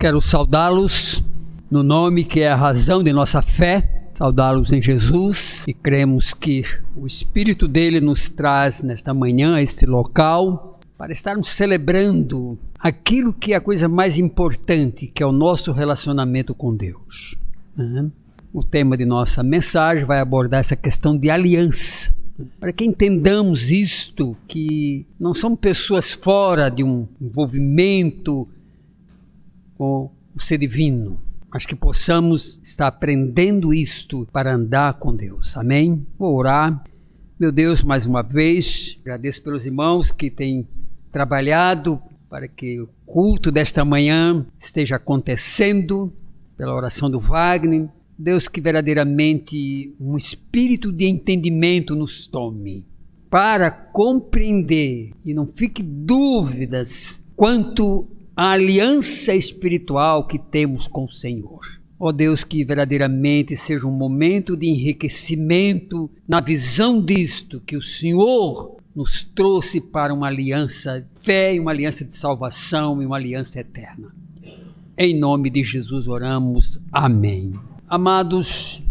Quero saudá-los no nome que é a razão de nossa fé, saudá-los em Jesus, e cremos que o Espírito dele nos traz nesta manhã a este local para estarmos celebrando aquilo que é a coisa mais importante, que é o nosso relacionamento com Deus. O tema de nossa mensagem vai abordar essa questão de aliança, para que entendamos isto, que não somos pessoas fora de um envolvimento com o ser divino, mas que possamos estar aprendendo isto para andar com Deus. Amém? Vou orar. Meu Deus, mais uma vez, agradeço pelos irmãos que têm trabalhado para que o culto desta manhã esteja acontecendo, pela oração do Wagner. Deus, que verdadeiramente um espírito de entendimento nos tome, para compreender, e não fique dúvidas quanto à aliança espiritual que temos com o Senhor. Ó Deus, que verdadeiramente seja um momento de enriquecimento na visão disto, que o Senhor nos trouxe para uma aliança de fé, uma aliança de salvação e uma aliança eterna. Em nome de Jesus oramos. Amém. Amados,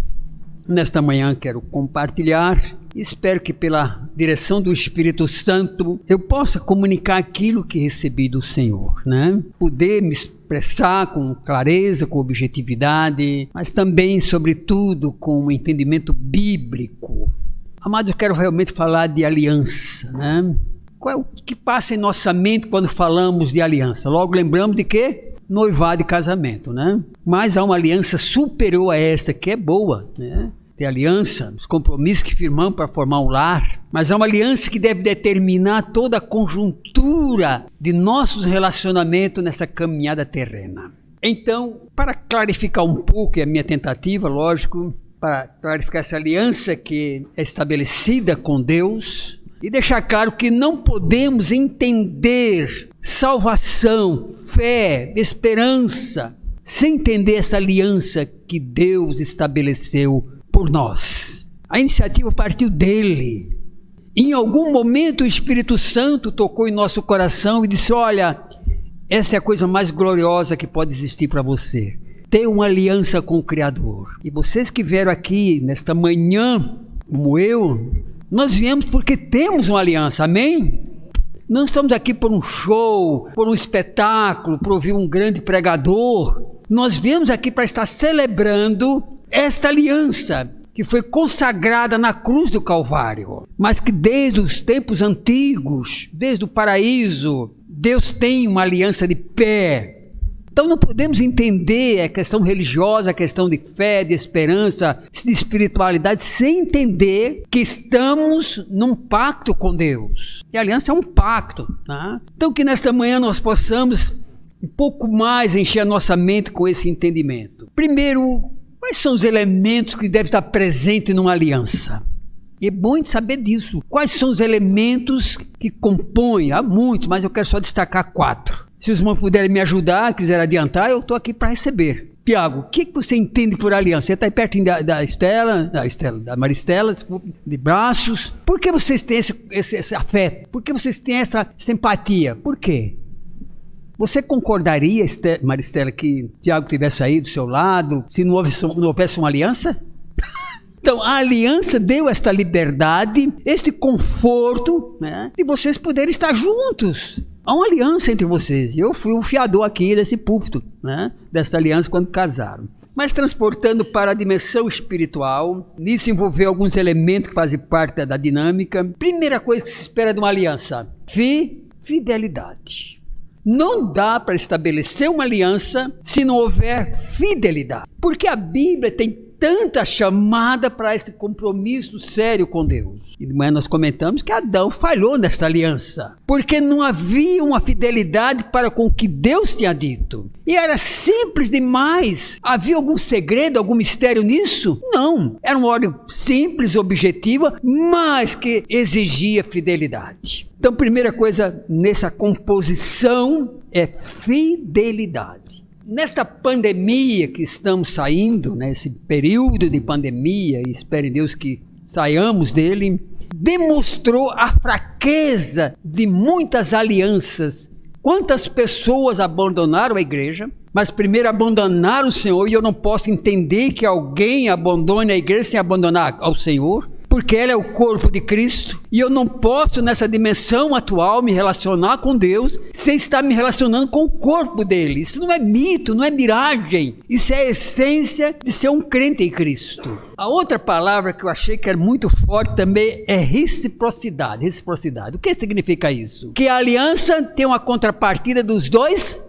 nesta manhã quero compartilhar, espero que pela direção do Espírito Santo eu possa comunicar aquilo que recebi do Senhor, Poder me expressar com clareza, com objetividade, mas também, sobretudo, com um entendimento bíblico. Amados, eu quero realmente falar de aliança, Qual é o que passa em nossa mente quando falamos de aliança? Logo lembramos de quê? Noivado e casamento, Mas há uma aliança superior a essa, que é boa, Tem aliança, os compromissos que firmamos para formar um lar, mas há uma aliança que deve determinar toda a conjuntura de nossos relacionamentos nessa caminhada terrena. Então, para clarificar um pouco, é a minha tentativa, lógico, para clarificar essa aliança que é estabelecida com Deus, e deixar claro que não podemos entender salvação, fé, esperança, sem entender essa aliança que Deus estabeleceu por nós. A iniciativa partiu dele. Em algum momento o Espírito Santo tocou em nosso coração e disse: olha, essa é a coisa mais gloriosa que pode existir para você. Ter uma aliança com o Criador. E vocês que vieram aqui nesta manhã, como eu, nós viemos porque temos uma aliança, amém? Não estamos aqui por um show, por um espetáculo, por ouvir um grande pregador. Nós viemos aqui para estar celebrando esta aliança que foi consagrada na cruz do Calvário, mas que desde os tempos antigos, desde o paraíso, Deus tem uma aliança de pé. Então não podemos entender a questão religiosa, a questão de fé, de esperança, de espiritualidade, sem entender que estamos num pacto com Deus. E a aliança é um pacto. Então que nesta manhã nós possamos um pouco mais encher a nossa mente com esse entendimento. Primeiro, quais são os elementos que devem estar presentes numa aliança? E é bom saber disso. Quais são os elementos que compõem? Há muitos, mas eu quero só destacar 4. Se os irmãos puderem me ajudar, quiserem adiantar, eu estou aqui para receber. Tiago, o que você entende por aliança? Você está aí pertinho da Maristela, desculpe, de braços. Por que vocês têm esse afeto? Por que vocês têm essa simpatia? Por quê? Você concordaria, Maristela, que Tiago tivesse aí do seu lado, se não houvesse uma aliança? Então, a aliança deu esta liberdade, este conforto, de vocês poderem estar juntos. Há uma aliança entre vocês. Eu fui o fiador aqui desse púlpito, desta aliança quando casaram. Mas transportando para a dimensão espiritual, nisso envolveu alguns elementos que fazem parte da dinâmica. Primeira coisa que se espera de uma aliança: fidelidade. Não dá para estabelecer uma aliança se não houver fidelidade. Porque a Bíblia tem tanta chamada para esse compromisso sério com Deus. E de manhã nós comentamos que Adão falhou nesta aliança, porque não havia uma fidelidade para com o que Deus tinha dito. E era simples demais. Havia algum segredo, algum mistério nisso? Não. Era uma ordem simples, objetiva, mas que exigia fidelidade. Então, primeira coisa nessa composição é fidelidade. Nesta pandemia que estamos saindo, nesse período de pandemia, e espere em Deus que saiamos dele, demonstrou a fraqueza de muitas alianças. Quantas pessoas abandonaram a igreja? Mas primeiro abandonar o Senhor, e eu não posso entender que alguém abandone a igreja sem abandonar ao Senhor, porque ela é o corpo de Cristo, e eu não posso nessa dimensão atual me relacionar com Deus sem estar me relacionando com o corpo dele. Isso não é mito, não é miragem, isso é a essência de ser um crente em Cristo. A outra palavra que eu achei que era muito forte também é reciprocidade. Reciprocidade. O que significa isso? Que a aliança tem uma contrapartida dos dois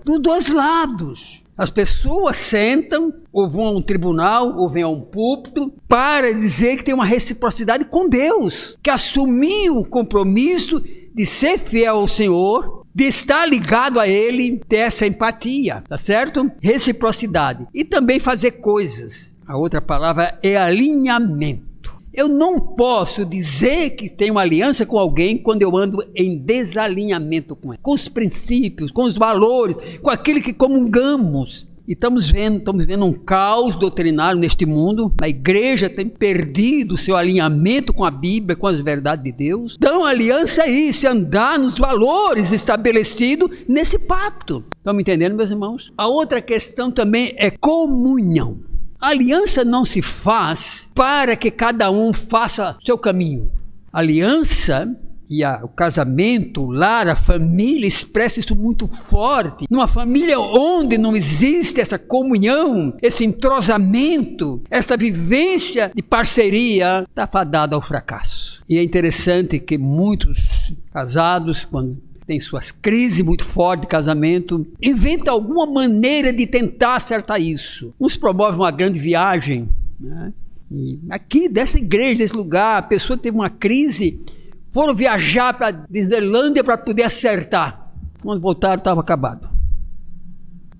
lados. As pessoas sentam, ou vão a um tribunal, ou vêm a um púlpito, para dizer que tem uma reciprocidade com Deus, que assumiu o compromisso de ser fiel ao Senhor, de estar ligado a Ele, ter essa empatia, tá certo? Reciprocidade. E também fazer coisas. A outra palavra é alinhamento. Eu não posso dizer que tenho uma aliança com alguém quando eu ando em desalinhamento com ele, com os princípios, com os valores, com aquilo que comungamos. E estamos vendo um caos doutrinário neste mundo. A igreja tem perdido o seu alinhamento com a Bíblia, com as verdades de Deus. Então a aliança é isso, é andar nos valores estabelecidos nesse pacto. Estão me entendendo, meus irmãos? A outra questão também é comunhão. A aliança não se faz para que cada um faça seu caminho. A aliança e o casamento, o lar, a família, expressa isso muito forte. Numa família onde não existe essa comunhão, esse entrosamento, essa vivência de parceria, está fadada ao fracasso. E é interessante que muitos casados, quando tem suas crises muito fortes de casamento, inventa alguma maneira de tentar acertar isso. Uns promovem uma grande viagem, né? E aqui dessa igreja, desse lugar, a pessoa teve uma crise, foram viajar para a Disneylândia para poder acertar. Quando voltaram, estava acabado.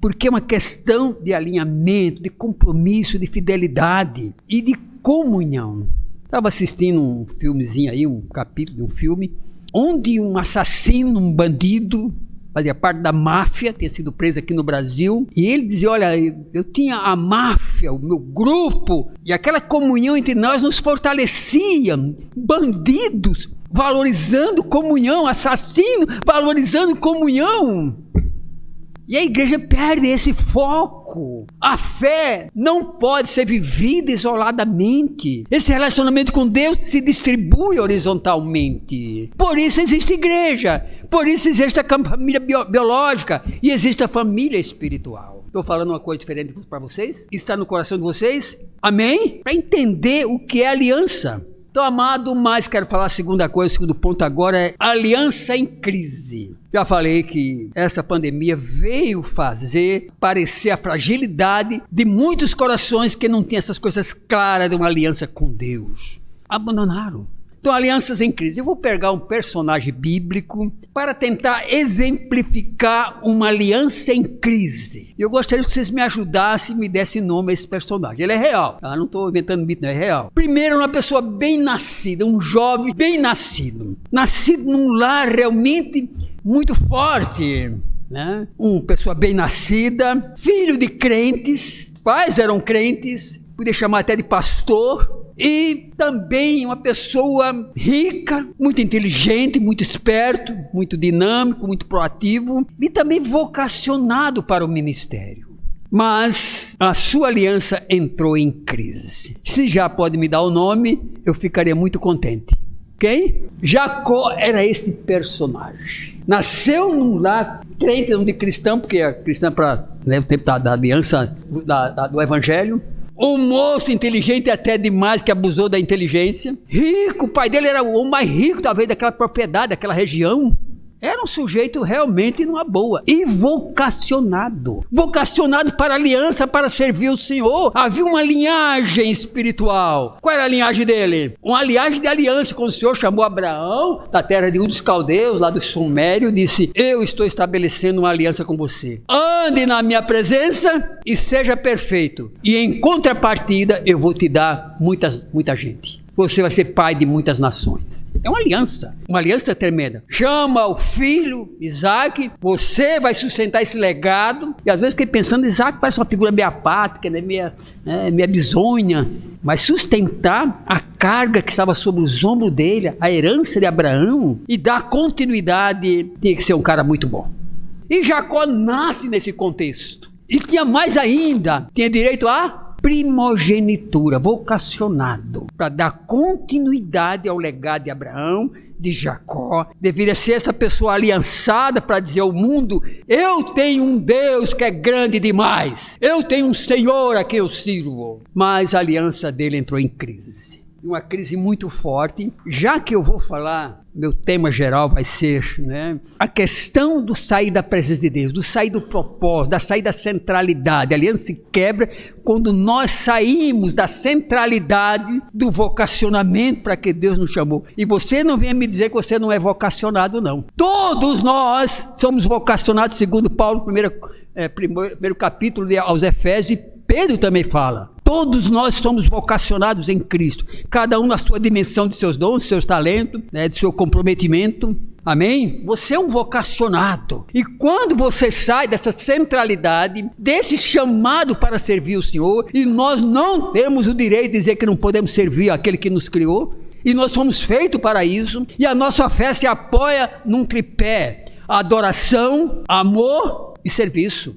Porque é uma questão de alinhamento, de compromisso, de fidelidade e de comunhão. Estava assistindo um filmezinho aí, um capítulo de um filme, onde um assassino, um bandido, fazia parte da máfia, tinha sido preso aqui no Brasil, e ele dizia, olha, eu tinha a máfia, o meu grupo, e aquela comunhão entre nós nos fortalecia. Bandidos valorizando comunhão, assassino valorizando comunhão. E a igreja perde esse foco. A fé não pode ser vivida isoladamente. Esse relacionamento com Deus se distribui horizontalmente. Por isso existe igreja. Por isso existe a família biológica. E existe a família espiritual. Estou falando uma coisa diferente para vocês? Está no coração de vocês? Amém? Para entender o que é aliança. Então, amado, mais quero falar a segunda coisa, o segundo ponto agora é aliança em crise. Já falei que essa pandemia veio fazer parecer a fragilidade de muitos corações que não tinham essas coisas claras de uma aliança com Deus. Abandonaram. Então, alianças em crise. Eu vou pegar um personagem bíblico para tentar exemplificar uma aliança em crise. Eu gostaria que vocês me ajudassem e me dessem nome a esse personagem. Ele é real. Não estou inventando mito, não, é real. Primeiro, uma pessoa bem nascida, um jovem bem nascido. Nascido num lar realmente muito forte, né? Uma pessoa bem nascida, filho de crentes, pais eram crentes, podia chamar até de pastor. E também uma pessoa rica, muito inteligente, muito esperto, muito dinâmico, muito proativo e também vocacionado para o ministério. Mas a sua aliança entrou em crise. Se já pode me dar o nome, eu ficaria muito contente. Ok? Jacó era esse personagem. Nasceu num lar crente, não de cristão, porque é cristão para o tempo da aliança do evangelho. Um moço inteligente até demais, que abusou da inteligência. Rico, o pai dele era o mais rico talvez daquela propriedade, daquela região. Era um sujeito realmente numa boa. E vocacionado. Vocacionado para a aliança, para servir o Senhor. Havia uma linhagem espiritual. Qual era a linhagem dele? Uma linhagem de aliança. Quando o Senhor chamou Abraão, da terra de dos caldeus, lá do Sumério, disse, eu estou estabelecendo uma aliança com você. Ande na minha presença e seja perfeito. E em contrapartida, eu vou te dar muita gente. Você vai ser pai de muitas nações. É uma aliança tremenda. Chama o filho, Isaac, você vai sustentar esse legado. E às vezes fiquei pensando, Isaac parece uma figura meio apática, né? meia bizonha. Mas sustentar a carga que estava sobre os ombros dele, a herança de Abraão, e dar continuidade, tinha que ser um cara muito bom. E Jacó nasce nesse contexto. E tinha mais ainda, tinha direito a primogenitura, vocacionado, para dar continuidade ao legado de Abraão, de Jacó. Deveria ser essa pessoa aliançada para dizer ao mundo: eu tenho um Deus que é grande demais, eu tenho um Senhor a quem eu sirvo. Mas a aliança dele entrou em crise, uma crise muito forte. Já que eu vou falar, meu tema geral vai ser, a questão do sair da presença de Deus, do sair do propósito, da sair da centralidade. A aliança se quebra quando nós saímos da centralidade do vocacionamento para que Deus nos chamou. E você não venha me dizer que você não é vocacionado, não. Todos nós somos vocacionados, segundo Paulo, primeiro capítulo aos Efésios, e Pedro também fala. Todos nós somos vocacionados em Cristo, cada um na sua dimensão de seus dons, de seus talentos, de seu comprometimento. Amém? Você é um vocacionado. E quando você sai dessa centralidade, desse chamado para servir o Senhor, e nós não temos o direito de dizer que não podemos servir aquele que nos criou, e nós fomos feitos para isso, e a nossa fé se apoia num tripé: adoração, amor e serviço.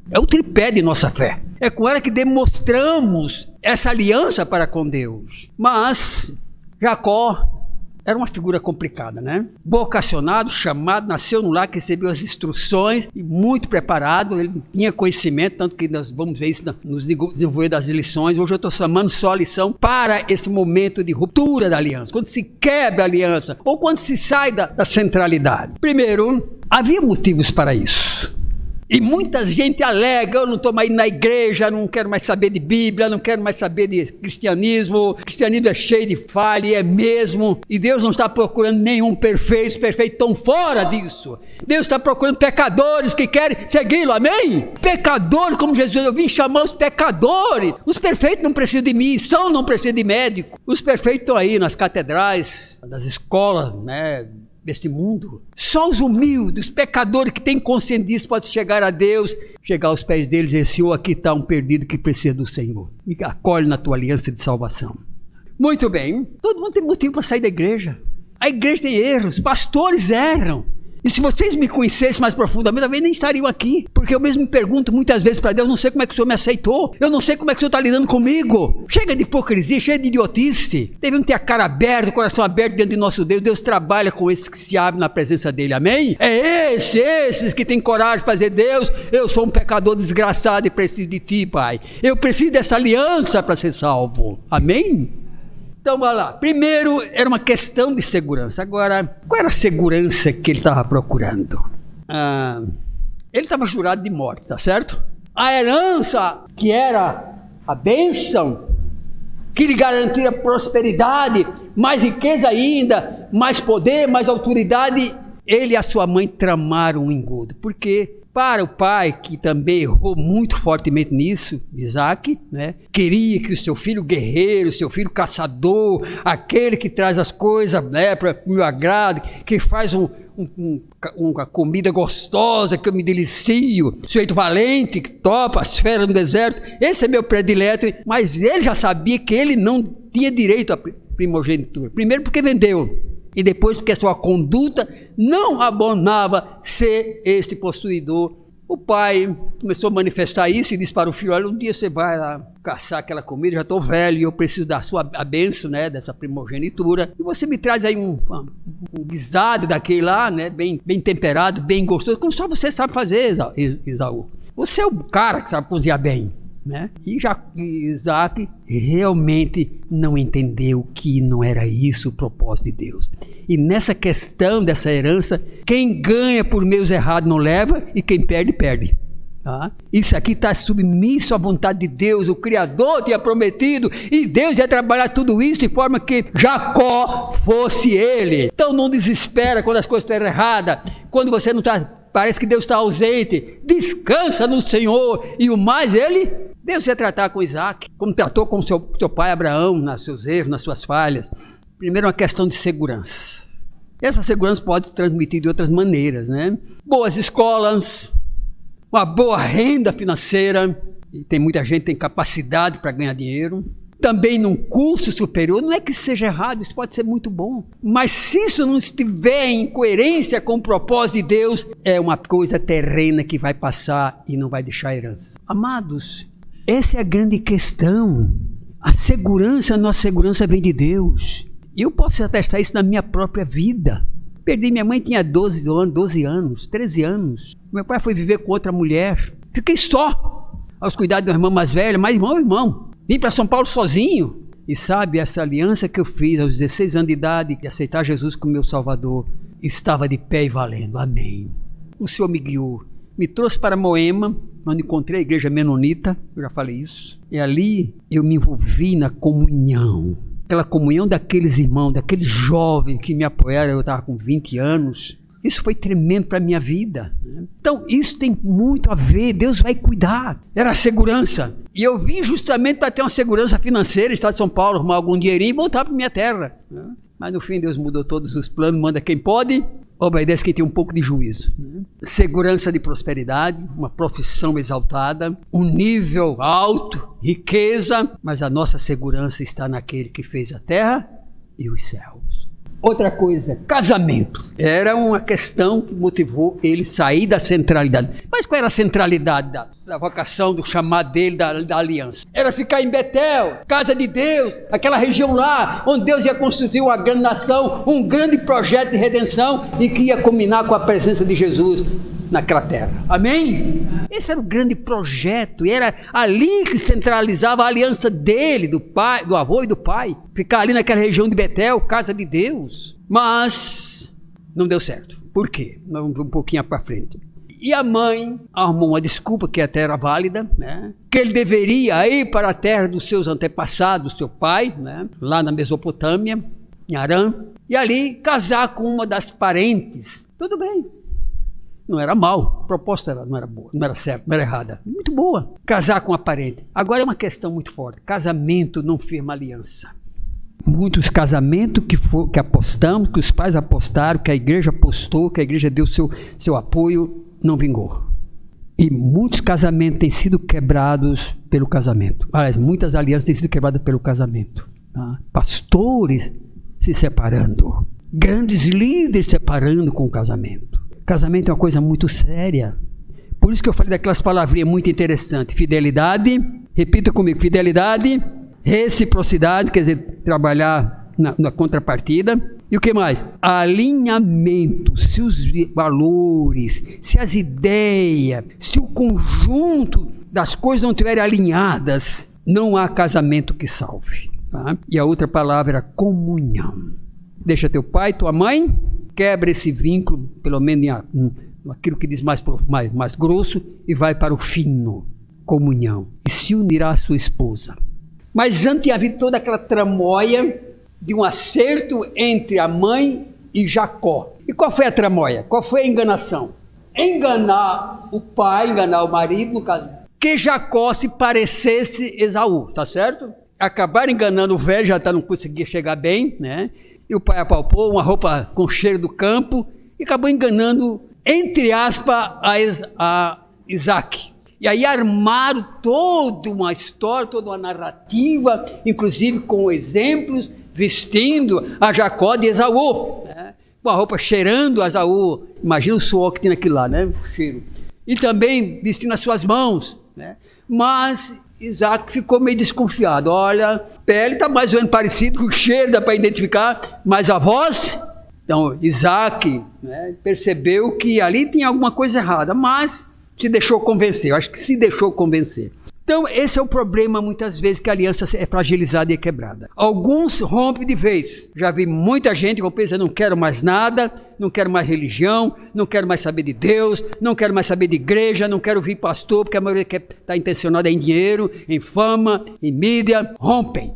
É o tripé de nossa fé. É com ela que demonstramos essa aliança para com Deus. Mas Jacó era uma figura complicada, Vocacionado, chamado, nasceu no lar que recebeu as instruções e muito preparado. Ele tinha conhecimento, tanto que nós vamos ver isso nos desenvolver das lições. Hoje eu estou chamando só a lição para esse momento de ruptura da aliança, quando se quebra a aliança ou quando se sai da centralidade. Primeiro, havia motivos para isso. E muita gente alega: eu não estou mais indo na igreja, não quero mais saber de Bíblia, não quero mais saber de cristianismo. O cristianismo é cheio de falha, e é mesmo. E Deus não está procurando nenhum perfeito, os perfeitos estão fora disso. Deus está procurando pecadores que querem segui-lo, amém? Pecadores como Jesus, eu vim chamar os pecadores. Os perfeitos não precisam de missão, não precisam de médico. Os perfeitos estão aí nas catedrais, nas escolas, deste mundo. Só os humildes, os pecadores que têm consciência disso, podem chegar a Deus, chegar aos pés deles e dizer: Senhor, aqui está um perdido que precisa do Senhor, me acolhe na tua aliança de salvação. Muito bem, todo mundo tem motivo para sair da igreja. A igreja tem erros, pastores erram. E se vocês me conhecessem mais profundamente, talvez nem estariam aqui. Porque eu mesmo me pergunto muitas vezes para Deus: não sei como é que o Senhor me aceitou. Eu não sei como é que o Senhor está lidando comigo. Chega de hipocrisia, chega de idiotice. Devemos ter a cara aberta, o coração aberto diante de nosso Deus. Deus trabalha com esses que se abrem na presença dele, amém? É esses que têm coragem para dizer: Deus, eu sou um pecador desgraçado e preciso de ti, Pai. Eu preciso dessa aliança para ser salvo, amém? Então, vai lá. Primeiro, era uma questão de segurança. Agora, qual era a segurança que ele estava procurando? Ele estava jurado de morte, tá certo? A herança, que era a bênção, que lhe garantia prosperidade, mais riqueza ainda, mais poder, mais autoridade, ele e a sua mãe tramaram um engodo. Por quê? Para o pai, que também errou muito fortemente nisso, Isaac, queria que o seu filho guerreiro, o seu filho caçador, aquele que traz as coisas para o meu agrado, que faz uma comida gostosa, que eu me delicio, sujeito valente, que topa as feras no deserto, esse é meu predileto. Mas ele já sabia que ele não tinha direito à primogenitura. Primeiro porque vendeu, e depois porque a sua conduta não abonava ser este possuidor. O pai começou a manifestar isso e disse para o filho: olha, um dia você vai lá caçar aquela comida, já estou velho e eu preciso da sua bênção, dessa primogenitura, e você me traz aí um guisado daquele lá, bem temperado, bem gostoso, como só você sabe fazer, Esaú. Você é o cara que sabe cozinhar bem. E Isaac realmente não entendeu que não era isso o propósito de Deus. E nessa questão dessa herança, quem ganha por meios errados não leva, e quem perde, perde. Isso aqui está submisso à vontade de Deus. O Criador tinha prometido, e Deus ia trabalhar tudo isso de forma que Jacó fosse ele. Então não desespera quando as coisas estão erradas, quando você não está, parece que Deus está ausente. Descansa no Senhor, e o mais Deus ia tratar com Isaac, como tratou com seu pai Abraão, nos seus erros, nas suas falhas. Primeiro, uma questão de segurança. Essa segurança pode se transmitir de outras maneiras, Boas escolas, uma boa renda financeira. E tem muita gente que tem capacidade para ganhar dinheiro. também num curso superior, não é que seja errado, isso pode ser muito bom. Mas se isso não estiver em coerência com o propósito de Deus, é uma coisa terrena que vai passar e não vai deixar herança. Amados, essa é a grande questão. A nossa segurança vem de Deus. E eu posso atestar isso na minha própria vida. Perdi minha mãe, tinha 12 anos, 13 anos. Meu pai foi viver com outra mulher. Fiquei só, aos cuidados da irmã mais velha, mas irmão. Vim para São Paulo sozinho. E sabe, essa aliança que eu fiz aos 16 anos de idade, de aceitar Jesus como meu Salvador, estava de pé e valendo. Amém. O Senhor me guiou. Me trouxe para Moema, onde encontrei a igreja menonita. Eu já falei isso. E ali eu me envolvi na comunhão. Aquela comunhão daqueles irmãos, daqueles jovens que me apoiaram. Eu estava com 20 anos. Isso foi tremendo para a minha vida. Então, isso tem muito a ver. Deus vai cuidar. Era a segurança. E eu vim justamente para ter uma segurança financeira, Estado de São Paulo, arrumar algum dinheirinho e voltar para minha terra. Mas no fim, Deus mudou todos os planos, manda quem pode, obedece quem tem um pouco de juízo. Segurança de prosperidade, uma profissão exaltada, um nível alto, riqueza, mas a nossa segurança está naquele que fez a terra e os céus. Outra coisa, casamento. Era uma questão que motivou ele sair da centralidade. Mas qual era a centralidade da vocação, do chamado dele, da aliança? Era ficar em Betel, casa de Deus, aquela região lá, onde Deus ia construir uma grande nação, um grande projeto de redenção e que ia culminar com a presença de Jesus naquela terra. Amém? Esse era o grande projeto, e era ali que centralizava a aliança dele, do pai, do avô e do pai. Ficar ali naquela região de Betel, casa de Deus. Mas não deu certo. Por quê? Vamos um pouquinho para frente. E a mãe arrumou uma desculpa, que até era válida, que ele deveria ir para a terra dos seus antepassados, seu pai, lá na Mesopotâmia, em Arã, e ali casar com uma das parentes. Tudo bem. Não era mal, a proposta não era boa, não era certa, não era errada. Muito boa, casar com a parente. Agora é uma questão muito forte. Casamento não firma aliança. Muitos casamentos que apostamos, que os pais apostaram, que a igreja apostou, que a igreja deu seu apoio, não vingou. E muitos casamentos têm sido quebrados pelo casamento. Aliás, muitas alianças têm sido quebradas pelo casamento. Pastores se separando, grandes líderes separando com o casamento. Casamento é uma coisa muito séria. Por isso que eu falei daquelas palavrinhas muito interessantes. Fidelidade, repita comigo, fidelidade, reciprocidade, quer dizer, trabalhar na contrapartida. E o que mais? Alinhamento, se os valores, se as ideias, se o conjunto das coisas não estiverem alinhadas, não há casamento que salve. Tá? E a outra palavra era comunhão. Deixa teu pai, tua mãe, quebra esse vínculo, pelo menos aquilo que diz mais grosso, e vai para o fino, comunhão, e se unirá à sua esposa. Mas antes havia toda aquela tramóia de um acerto entre a mãe e Jacó. E qual foi a tramóia? Qual foi a enganação? Enganar o pai, enganar o marido, no caso, que Jacó se parecesse Esaú, tá certo? Acabaram enganando o velho, já não conseguia chegar bem, E o pai apalpou uma roupa com cheiro do campo e acabou enganando, entre aspas, a Isaac. E aí armaram toda uma história, toda uma narrativa, inclusive com exemplos, vestindo a Jacó de Esaú, com a roupa cheirando a Esaú. Imagina o suor que tem naquilo lá, o cheiro. E também vestindo as suas mãos, Mas Isaac ficou meio desconfiado. Olha, a pele está mais ou menos parecida, com o cheiro dá para identificar, mas a voz... Então, Isaac percebeu que ali tinha alguma coisa errada, mas se deixou convencer. Eu acho que se deixou convencer. Então, esse é o problema, muitas vezes, que a aliança é fragilizada e é quebrada. Alguns rompem de vez. Já vi muita gente que pensa, não quero mais nada, não quero mais religião, não quero mais saber de Deus, não quero mais saber de igreja, não quero ouvir pastor, porque a maioria está intencionada em dinheiro, em fama, em mídia. Rompem.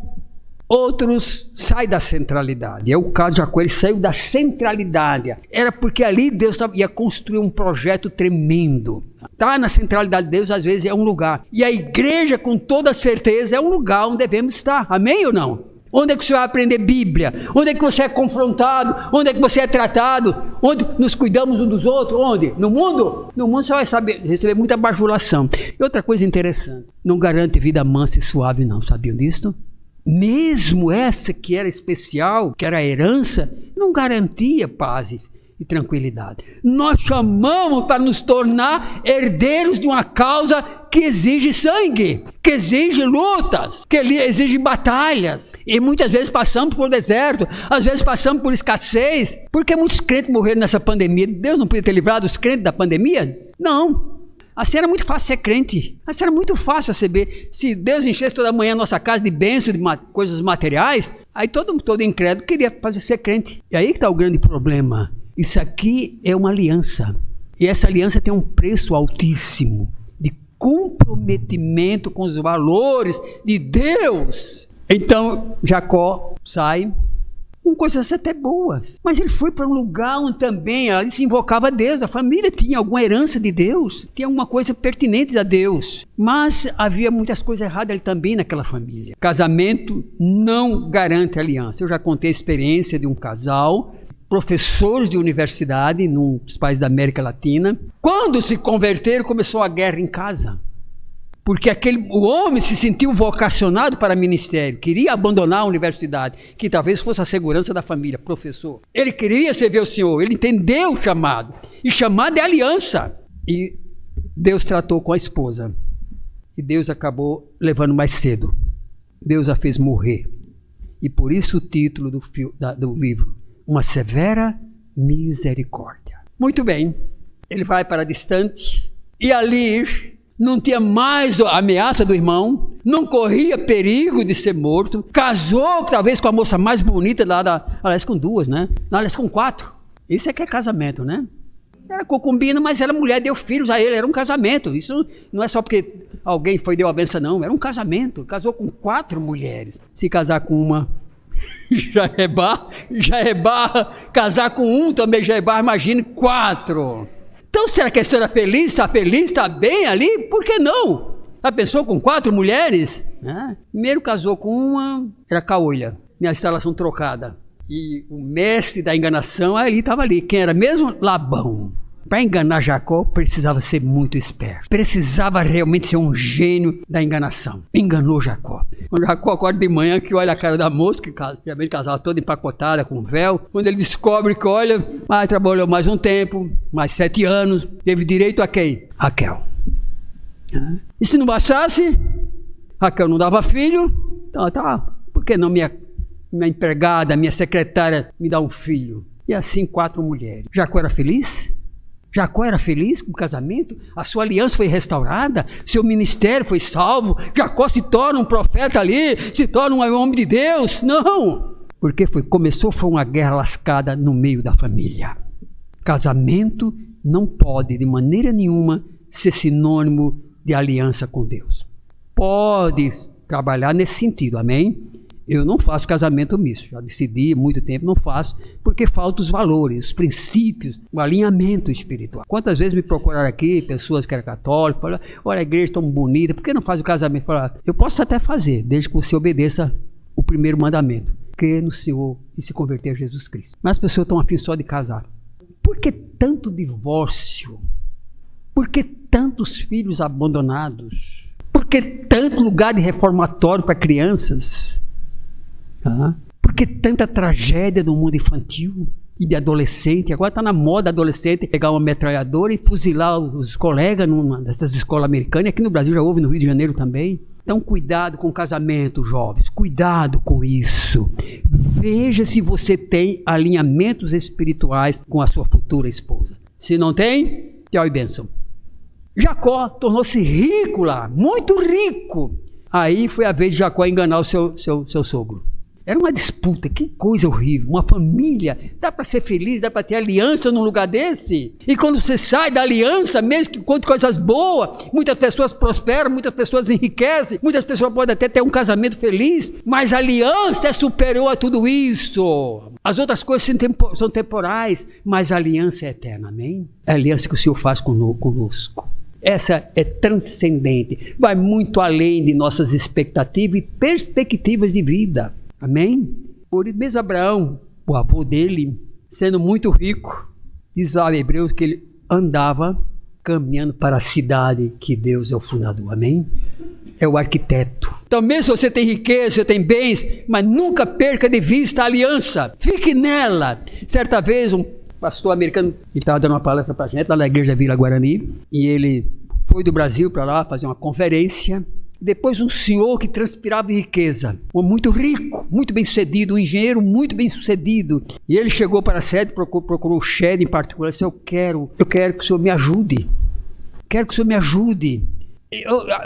Outros saem da centralidade. É o caso de Jacó, ele saiu da centralidade. Era porque ali Deus ia construir um projeto tremendo. Estar na centralidade de Deus, às vezes, é um lugar. E a igreja, com toda certeza, é um lugar onde devemos estar. Amém ou não? Onde é que você vai aprender Bíblia? Onde é que você é confrontado? Onde é que você é tratado? Onde nos cuidamos uns dos outros? Onde? No mundo? No mundo você vai receber muita bajulação. E outra coisa interessante, não garante vida mansa e suave não, sabiam disso? mesmo essa que era especial, que era a herança, não garantia paz e tranquilidade. Nós chamamos para nos tornar herdeiros de uma causa que exige sangue, que exige lutas, que exige batalhas. E muitas vezes passamos por deserto, às vezes passamos por escassez, porque muitos crentes morreram nessa pandemia. Deus não podia ter livrado os crentes da pandemia? Não. Assim era muito fácil ser crente. Assim era muito fácil receber. Se Deus enchesse toda manhã a nossa casa de bênçãos, de coisas materiais, aí todo incrédulo queria ser crente. E aí que está o grande problema. Isso aqui é uma aliança. E essa aliança tem um preço altíssimo de comprometimento com os valores de Deus. Então Jacó sai com coisas até boas, mas ele foi para um lugar onde também ali se invocava a Deus. A família tinha alguma herança de Deus, tinha alguma coisa pertinente a Deus, mas havia muitas coisas erradas ali também naquela família. Casamento não garante aliança. Eu já contei a experiência de um casal, professores de universidade nos países da América Latina. Quando se converteram, começou a guerra em casa. Porque o homem se sentiu vocacionado para ministério, queria abandonar a universidade, que talvez fosse a segurança da família, professor. Ele queria servir ao Senhor, ele entendeu o chamado. E chamado é aliança. E Deus tratou com a esposa. E Deus acabou levando mais cedo. Deus a fez morrer. E por isso o título do livro, Uma Severa Misericórdia. Muito bem, ele vai para distante, e ali não tinha mais a ameaça do irmão, não corria perigo de ser morto, casou talvez com a moça mais bonita lá, aliás com duas, né? Aliás com 4, isso é que é casamento, né? Era concubina, mas era mulher, deu filhos a ele, era um casamento. Isso não é só porque alguém deu a benção, não, era um casamento. Casou com 4 mulheres, se casar com uma já é barra, casar com um também já é barra, imagine 4. Então, será que a história está feliz, está bem ali? Por que não? A pessoa com 4 mulheres, né? Primeiro casou com uma, era caolha, minha instalação trocada. E o mestre da enganação ali estava ali. Quem era mesmo? Labão. Para enganar Jacó, precisava ser muito esperto. Precisava realmente ser um gênio da enganação. Enganou Jacó. Quando Jacó acorda de manhã, que olha a cara da moça, que realmente casava toda empacotada, com véu. Quando ele descobre que, olha, trabalhou mais um tempo, mais 7 anos, teve direito a quem? Raquel. E se não bastasse, Raquel não dava filho, então tá, por que não minha empregada, minha secretária me dá um filho? E assim 4 mulheres. Jacó era feliz? Jacó era feliz com o casamento? A sua aliança foi restaurada? Seu ministério foi salvo? Jacó se torna um profeta ali? Se torna um homem de Deus? Não! Porque foi uma guerra lascada no meio da família. Casamento não pode de maneira nenhuma ser sinônimo de aliança com Deus. Pode trabalhar nesse sentido, amém? Eu não faço casamento misto, já decidi há muito tempo, não faço, porque faltam os valores, os princípios, o alinhamento espiritual. Quantas vezes me procuraram aqui, pessoas que eram católicas, falaram, olha, a igreja é tão bonita, por que não faz o casamento? Falaram, eu posso até fazer, desde que você obedeça o primeiro mandamento, crer no Senhor e se converter a Jesus Cristo. Mas as pessoas estão afim só de casar. Por que tanto divórcio? Por que tantos filhos abandonados? Por que tanto lugar de reformatório para crianças? Por que tanta tragédia no mundo infantil e de adolescente? Agora está na moda adolescente pegar uma metralhadora e fuzilar os colegas numa dessas escolas americanas. E aqui no Brasil já houve, no Rio de Janeiro também. Então cuidado com o casamento, jovens, cuidado com isso. Veja se você tem alinhamentos espirituais com a sua futura esposa. Se não tem, tchau e bênção. Jacó tornou-se rico lá, muito rico. Aí foi a vez de Jacó enganar o seu sogro. Era uma disputa, que coisa horrível, uma família, dá para ser feliz, dá para ter aliança num lugar desse? E quando você sai da aliança, mesmo que conte coisas boas, muitas pessoas prosperam, muitas pessoas enriquecem, muitas pessoas podem até ter um casamento feliz, mas a aliança é superior a tudo isso. As outras coisas são temporais, mas a aliança é eterna, amém? É a aliança que o Senhor faz conosco. Essa é transcendente, vai muito além de nossas expectativas e perspectivas de vida. Amém? Por isso mesmo Abraão, o avô dele, sendo muito rico, diz lá em Hebreus que ele andava caminhando para a cidade que Deus é o fundador. Amém? é o arquiteto. Então, mesmo se você tem riqueza, você tem bens, mas nunca perca de vista a aliança. Fique nela. Certa vez, um pastor americano estava dando uma palestra para a gente lá na igreja Vila Guarani, e ele foi do Brasil para lá fazer uma conferência. Depois um senhor que transpirava riqueza, um muito rico, muito bem sucedido, um engenheiro muito bem sucedido. E ele chegou para a sede, procurou o Shed em particular, e disse: eu quero que o senhor me ajude. Quero que o senhor me ajude.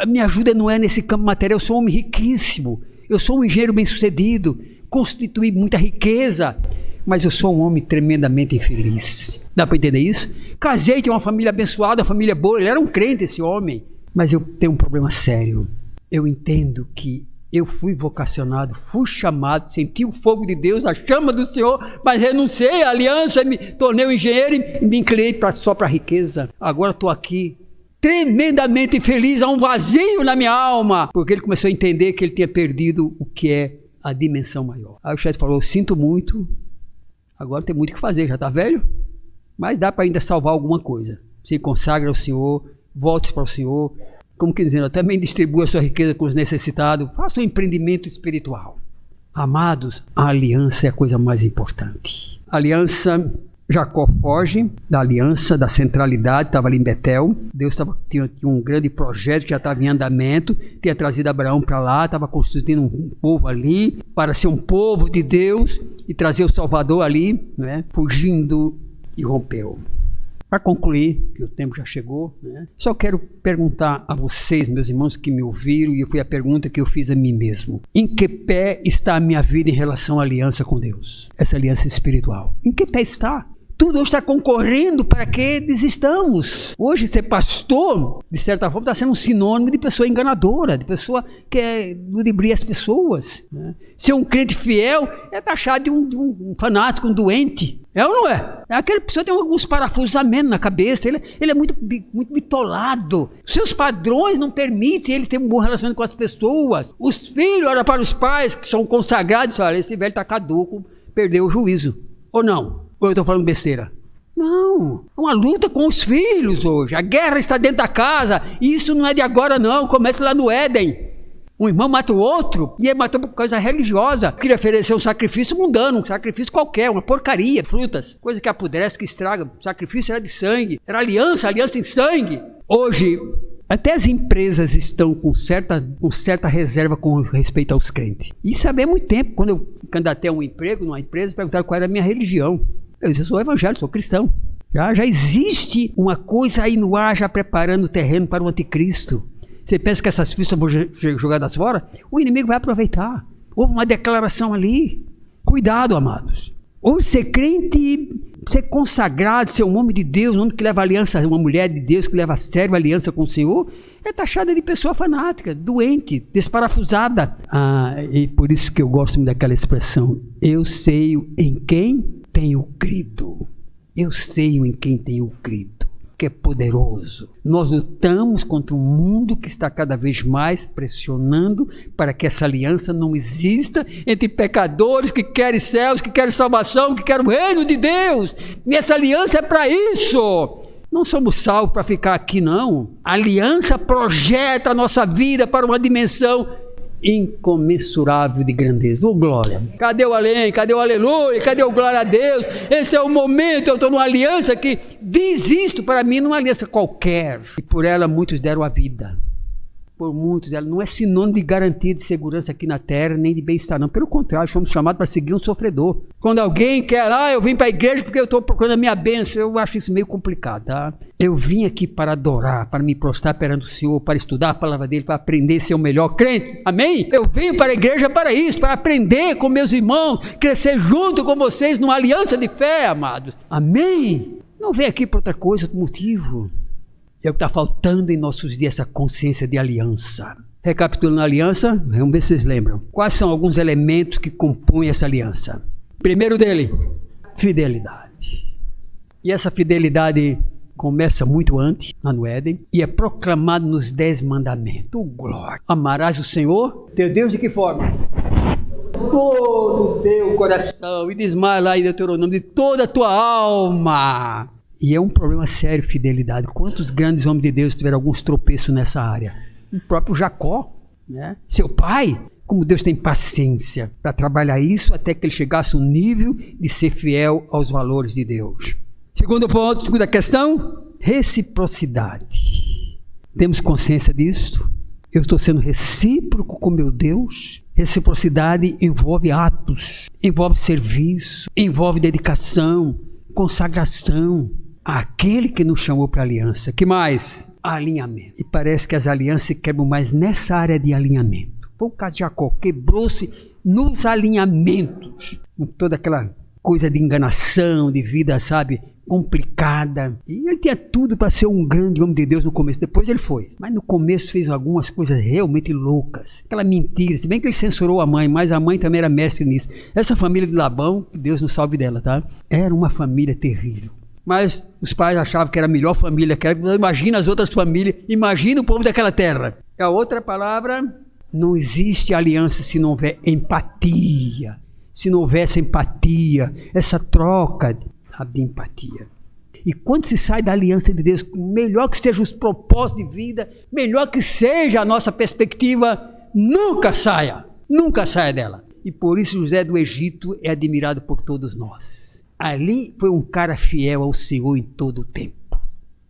A minha ajuda não é nesse campo material, eu sou um homem riquíssimo. Eu sou um engenheiro bem sucedido, constituí muita riqueza, mas eu sou um homem tremendamente infeliz. Dá para entender isso? Casei, tinha uma família abençoada, uma família boa, ele era um crente esse homem. Mas eu tenho um problema sério. Eu entendo que eu fui vocacionado, fui chamado, senti o fogo de Deus, a chama do Senhor, mas renunciei à aliança, me tornei um engenheiro e me inclinei só para a riqueza. Agora estou aqui, tremendamente infeliz, há um vazio na minha alma, porque ele começou a entender que ele tinha perdido o que é a dimensão maior. Aí o chefe falou: eu sinto muito, agora tem muito o que fazer, já está velho, mas dá para ainda salvar alguma coisa. Se consagra ao Senhor, volte para o Senhor, como que dizendo, também distribua a sua riqueza com os necessitados, faça um empreendimento espiritual. Amados, a aliança é a coisa mais importante. A aliança, Jacó foge da aliança, da centralidade, estava ali em Betel. Deus tinha um grande projeto que já estava em andamento, tinha trazido Abraão para lá, estava constituindo um povo ali, para ser um povo de Deus e trazer o Salvador ali, né? Fugindo e rompeu. Para concluir, que o tempo já chegou, né? Só quero perguntar a vocês, meus irmãos que me ouviram, e foi a pergunta que eu fiz a mim mesmo: em que pé está a minha vida em relação à aliança com Deus? Essa aliança espiritual. Em que pé está? Tudo hoje está concorrendo para que desistamos. Hoje ser pastor, de certa forma, está sendo um sinônimo de pessoa enganadora, de pessoa que ludibria as pessoas, né? Ser um crente fiel é taxado de um fanático, um doente. É ou não é? Aquela pessoa tem alguns parafusos a menos na cabeça, ele é muito bitolado. Seus padrões não permitem ele ter um bom relacionamento com as pessoas. Os filhos olham para os pais que são consagrados e olha, esse velho está caduco, perdeu o juízo. Ou não? Ou eu estou falando besteira? Não, é uma luta com os filhos hoje. A guerra está dentro da casa, e isso não é de agora não, começa lá no Éden. Um irmão mata o outro, e ele matou por causa religiosa. Queria oferecer um sacrifício mundano, um sacrifício qualquer, uma porcaria, frutas, coisa que apodrece, que estraga. O sacrifício era de sangue, era aliança em sangue. Hoje, até as empresas estão com certa reserva com respeito aos crentes. Isso há muito tempo. Quando eu candidatei a um emprego numa empresa, perguntaram qual era a minha religião. Eu disse: eu sou evangélico, sou cristão. Já existe uma coisa aí no ar, já preparando o terreno para o anticristo. Você pensa que essas fichas vão ser jogadas fora? O inimigo vai aproveitar. Houve uma declaração ali. Cuidado, amados. Hoje ser crente, ser consagrado, ser um homem de Deus, um homem que leva aliança, uma mulher de Deus que leva a sério a aliança com o Senhor, é taxada de pessoa fanática, doente, desparafusada. E por isso que eu gosto muito daquela expressão: eu sei em quem tenho crido. Eu sei em quem tenho crido, que é poderoso. Nós lutamos contra um mundo que está cada vez mais pressionando para que essa aliança não exista entre pecadores que querem céus, que querem salvação, que querem o reino de Deus. E essa aliança é para isso. Não somos salvos para ficar aqui, não. A aliança projeta a nossa vida para uma dimensão incomensurável de grandeza. Oh, glória! Cadê o além? Cadê o aleluia? Cadê o glória a Deus? Esse é o momento. Eu estou numa aliança que diz isto para mim, numa aliança qualquer. E por ela muitos deram a vida. Por muitos, ela não é sinônimo de garantia de segurança aqui na terra, nem de bem-estar, não. Pelo contrário, somos chamados para seguir um sofredor. Quando alguém quer, eu vim para a igreja porque eu estou procurando a minha bênção, eu acho isso meio complicado, tá? Eu vim aqui para adorar, para me prostrar perante o Senhor, para estudar a palavra dele, para aprender a ser o melhor crente. Amém? Eu venho para a igreja para isso, para aprender com meus irmãos, crescer junto com vocês numa aliança de fé, amados. Amém? Não venho aqui para outra coisa, outro motivo. É o que está faltando em nossos dias, essa consciência de aliança. Recapitulando a aliança, vamos ver se vocês lembram. Quais são alguns elementos que compõem essa aliança? Primeiro dele, fidelidade. E essa fidelidade começa muito antes, lá no Éden, e é proclamado nos 10 mandamentos. Oh, glória! Amarás o Senhor, teu Deus, de que forma? Todo o teu coração, e diz mais lá em Deuteronômio, de toda a tua alma. E é um problema sério, fidelidade. Quantos grandes homens de Deus tiveram alguns tropeços nessa área? O próprio Jacó. né? Seu pai, como Deus tem paciência para trabalhar isso até que ele chegasse a um nível de ser fiel aos valores de Deus. Segundo ponto, segunda questão, reciprocidade. Temos consciência disso? Eu estou sendo recíproco com meu Deus? Reciprocidade envolve atos, envolve serviço, envolve dedicação, consagração àquele que nos chamou para a aliança. Que mais? Alinhamento. E parece que as alianças se quebram mais nessa área de alinhamento. Foi o caso de Jacó, quebrou-se nos alinhamentos, com toda aquela coisa de enganação, de vida, sabe, complicada. E ele tinha tudo para ser um grande homem de Deus no começo, depois ele foi. Mas no começo fez algumas coisas realmente loucas. Aquela mentira, se bem que ele censurou a mãe, mas a mãe também era mestre nisso. Essa família de Labão, que Deus nos salve dela, tá? Era uma família terrível. Mas os pais achavam que era a melhor família que era. Imagina as outras famílias, imagina o povo daquela terra. E a outra palavra, não existe aliança se não houver empatia. Se não houvesse empatia, essa troca de empatia. E quando se sai da aliança de Deus, melhor que sejam os propósitos de vida, melhor que seja a nossa perspectiva, nunca saia dela. E por isso José do Egito é admirado por todos nós. Ali foi um cara fiel ao Senhor em todo o tempo.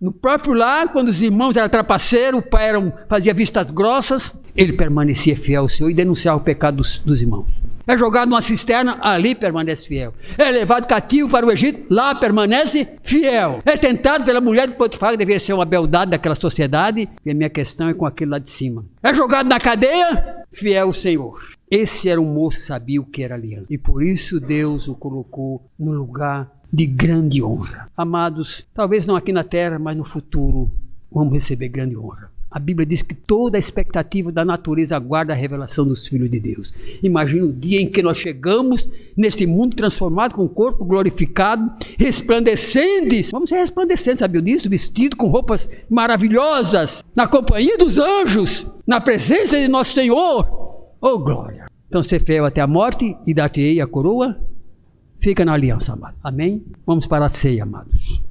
No próprio lar, quando os irmãos eram trapaceiros, o pai fazia vistas grossas, ele permanecia fiel ao Senhor e denunciava o pecado dos irmãos. É jogado numa cisterna, ali permanece fiel. É levado cativo para o Egito, lá permanece fiel. É tentado pela mulher de Potifar, que deveria ser uma beldade daquela sociedade, e a minha questão é com aquele lá de cima. É jogado na cadeia, fiel ao Senhor. Esse era um moço que sabia o que era aliança. E por isso Deus o colocou no lugar de grande honra. Amados, talvez não aqui na terra, mas no futuro vamos receber grande honra. A Bíblia diz que toda a expectativa da natureza aguarda a revelação dos filhos de Deus. Imagina o dia em que nós chegamos nesse mundo transformado com o corpo glorificado, resplandecentes. Vamos ser resplandecentes, sabia disso? Vestido com roupas maravilhosas, na companhia dos anjos, na presença de nosso Senhor. Oh, glória! Então, ser fiel até a morte e dar-te-ei a coroa. Fica na aliança, amado. Amém? Vamos para a ceia, amados.